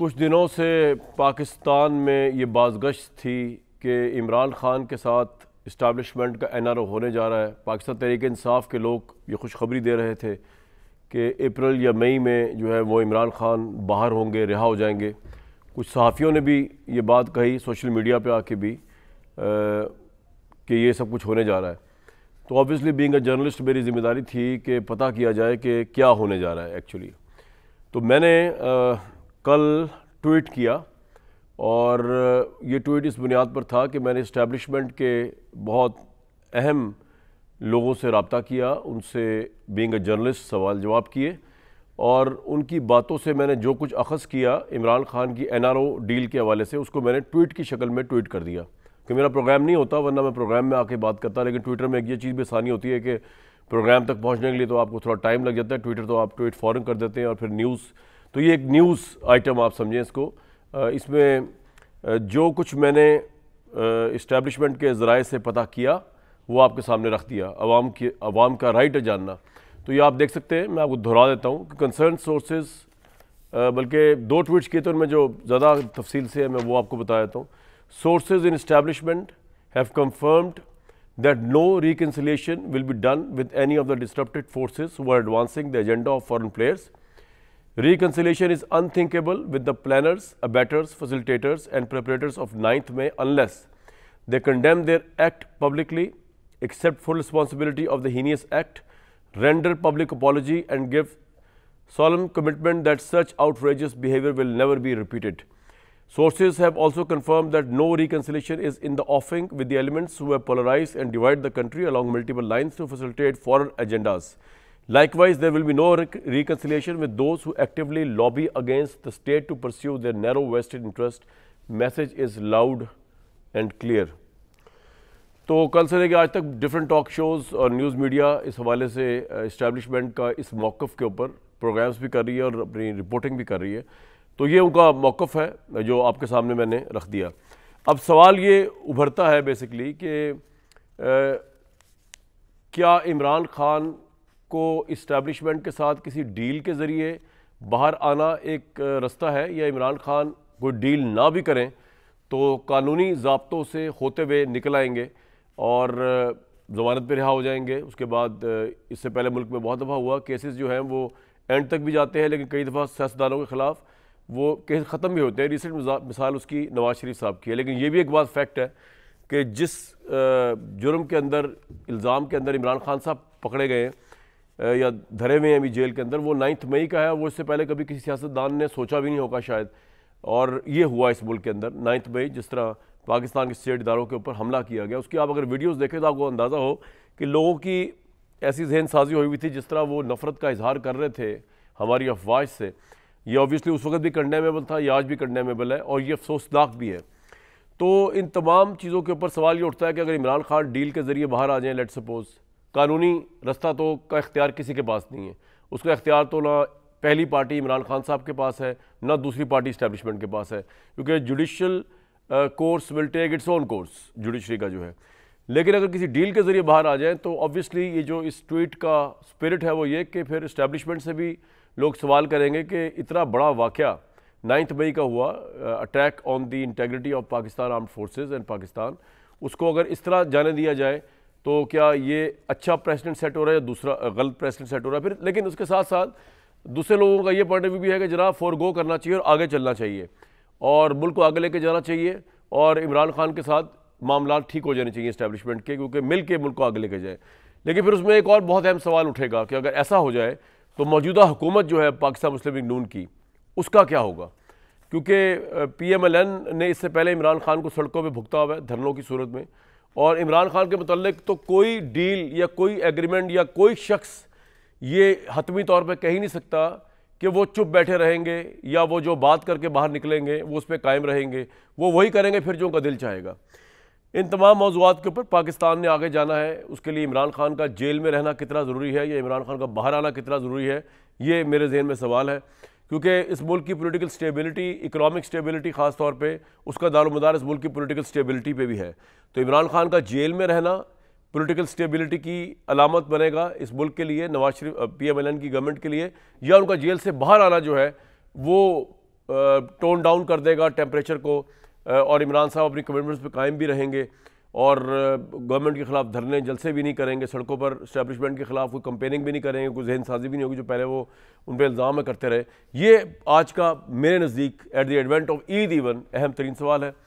कुछ दिनों से पाकिस्तान में ये बाज़गश्त थी कि इमरान ख़ान के साथ इस्टेब्लिशमेंट का NRO होने जा रहा है। पाकिस्तान तहरीक इंसाफ के लोग ये खुशखबरी दे रहे थे कि अप्रैल या मई में जो है वो इमरान ख़ान बाहर होंगे, रिहा हो जाएंगे। कुछ सहाफ़ियों ने भी ये बात कही सोशल मीडिया पे आके भी कि ये सब कुछ होने जा रहा है। तो ऑब्वियसली बीइंग अ जर्नलिस्ट मेरी ज़िम्मेदारी थी कि पता किया जाए कि क्या होने जा रहा है एक्चुअली। तो मैंने कल ट्वीट किया और ये ट्वीट इस बुनियाद पर था कि मैंने इस्टेब्लिशमेंट के बहुत अहम लोगों से रब्ता किया, उनसे बीइंग अ जर्नलिस्ट सवाल जवाब किए और उनकी बातों से मैंने जो कुछ अखज़ किया इमरान ख़ान की NRO डील के हवाले से उसको मैंने ट्वीट की शक्ल में ट्वीट कर दिया कि मेरा प्रोग्राम नहीं होता, वरना मैं प्रोग्राम में आके बात करता, लेकिन ट्विटर में एक ये चीज़ भी आसानी होती है कि प्रोग्राम तक पहुँचने के लिए तो आपको थोड़ा टाइम लग जाता है। ट्विटर तो आप ट्वीट फ़ौरन कर देते हैं और फिर न्यूज़, तो ये एक न्यूज़ आइटम आप समझें इसको। इसमें जो कुछ मैंने इस्टेब्लिशमेंट के ज़राए से पता किया वो आपके सामने रख दिया। अवाम का राइट है जानना। तो ये आप देख सकते हैं, मैं आपको दोहरा देता हूँ कि कंसर्न सोर्सेज, बल्कि 2 ट्वीट्स किए तो उनमें जो ज़्यादा तफसील से है मैं वो आपको बता देता हूँ। Sources in establishment have confirmed that no reconciliation will be done with any of the disrupted forces who are advancing the agenda of foreign players. Reconciliation is unthinkable with the planners, abettors, facilitators and preparators of 9th May unless they condemn their act publicly, accept full responsibility of the heinous act, render public apology and give solemn commitment that such outrageous behavior will never be repeated. Sources have also confirmed that no reconciliation is in the offing with the elements who have polarized and divided the country along multiple lines to facilitate foreign agendas. Likewise, there will be no reconciliation with those who actively lobby against the state to pursue their narrow vested interest. Message is loud and clear. तो कल से लेकर आज तक different talk shows और news media इस हवाले से इस्टेब्लिशमेंट का इस मौक़िफ़ के ऊपर प्रोग्राम्स भी कर रही है और अपनी रिपोर्टिंग भी कर रही है। तो ये उनका मौक़िफ़ है जो आपके सामने मैंने रख दिया। अब सवाल ये उभरता है बेसिकली कि क्या इमरान ख़ान को इस्टेब्लिशमेंट के साथ किसी डील के ज़रिए बाहर आना एक रास्ता है, या इमरान ख़ान कोई डील ना भी करें तो कानूनी ज़ाब्तों से होते हुए निकल आएंगे और ज़मानत पे रिहा हो जाएंगे। उसके बाद इससे पहले मुल्क में बहुत दफ़ा हुआ केसेस जो हैं वो एंड तक भी जाते हैं, लेकिन कई दफ़ा सियासतदानों के ख़िलाफ़ वो केस ख़त्म भी होते हैं। रिसेंट मिसाल उसकी नवाज शरीफ साहब की है। लेकिन ये भी एक बात फैक्ट है कि जिस जुर्म के अंदर, इल्ज़ाम के अंदर इमरान ख़ान साहब पकड़े गए या धरे हुए हैं अभी जेल के अंदर, वो 9 मई का है। वो इससे पहले कभी किसी सियासतदान ने सोचा भी नहीं होगा शायद, और ये हुआ इस मुल्क के अंदर 9 मई, जिस तरह पाकिस्तान के स्टेट इदारों के ऊपर हमला किया गया। उसकी आप अगर वीडियोज़ देखें तो आपको अंदाज़ा हो कि लोगों की ऐसी जहन साजी हुई थी जिस तरह वो नफ़रत का इजहार कर रहे थे हमारी अफवाह से। ये ऑब्वियसली उस वक्त भी कंडेमेबल था, ये आज भी कंडेमेबल है और ये अफसोसनाक भी है। तो इन तमाम चीज़ों के ऊपर सवाल ये उठता है कि अगर इमरान ख़ान डील के ज़रिए बाहर आ जाएं, लेट सपोज, कानूनी रास्ता तो का इख्तियार किसी के पास नहीं है। उसका इख्तियार तो ना पहली पार्टी इमरान ख़ान साहब के पास है, ना दूसरी पार्टी इस्टेब्लिशमेंट के पास है, क्योंकि judicial course will take its own course, judiciary का जो है। लेकिन अगर किसी डील के ज़रिए बाहर आ जाएँ तो ऑब्वियसली ये जो इस ट्वीट का स्पिरिट है वो ये कि फिर इस्टेब्लिशमेंट से भी लोग सवाल करेंगे कि इतना बड़ा वाक़या 9 मई का हुआ, attack on the integrity of Pakistan armed forces and Pakistan, उसको अगर इस तरह जाने दिया जाए तो क्या ये अच्छा प्रेसिडेंट सेट हो रहा है या दूसरा गलत प्रेसिडेंट सेट हो रहा है फिर। लेकिन उसके साथ साथ दूसरे लोगों का ये पॉइंट ऑफ व्यू भी है कि जनाब फोरगो करना चाहिए और आगे चलना चाहिए और मुल्क को आगे लेके जाना चाहिए और इमरान खान के साथ मामला ठीक हो जाने चाहिए इस्टेब्लिशमेंट के, क्योंकि मिल के मुल्क को आगे लेके जाए। लेकिन फिर उसमें एक और बहुत अहम सवाल उठेगा कि अगर ऐसा हो जाए तो मौजूदा हुकूमत जो है पाकिस्तान मुस्लिम लीग नून की, उसका क्या होगा, क्योंकि PMLN ने इससे पहले इमरान खान को सड़कों पे भुगता हुआ है धरनों की सूरत में, और इमरान खान के मुतल्लिक तो कोई डील या कोई एग्रीमेंट या कोई शख्स ये हतमी तौर पे कह ही नहीं सकता कि वो चुप बैठे रहेंगे या वो जो बात करके बाहर निकलेंगे वो उस पर कायम रहेंगे। वो वही करेंगे फिर जो उनका दिल चाहेगा। इन तमाम मौज़ूआत के ऊपर पाकिस्तान ने आगे जाना है, उसके लिए इमरान खान का जेल में रहना कितना ज़रूरी है या इमरान खान का बाहर आना कितना ज़रूरी है, ये मेरे जहन में सवाल है। क्योंकि इस मुल्क की पॉलिटिकल स्टेबिलिटी, इकोनॉमिक स्टेबिलिटी ख़ास तौर पे, उसका दारोमदार इस मुल्क की पॉलिटिकल स्टेबिलिटी पे भी है। तो इमरान खान का जेल में रहना पॉलिटिकल स्टेबिलिटी की अलामत बनेगा इस मुल्क के लिए, नवाज शरीफ PMLN की गवर्नमेंट के लिए, या उनका जेल से बाहर आना जो है वो टोन डाउन कर देगा टेम्परेचर को, और इमरान साहब अपनी कमिटमेंट्स पे कायम भी रहेंगे और गवर्नमेंट के खिलाफ धरने जलसे भी नहीं करेंगे, सड़कों पर इस्टेब्लिशमेंट के खिलाफ कोई कंपेनिंग भी नहीं करेंगे, कोई जहन साजी भी नहीं होगी जो पहले वो उन पर इल्ज़ाम में करते रहे। ये आज का मेरे नज़दीक at the advent of Eid even अहम तरीन सवाल है।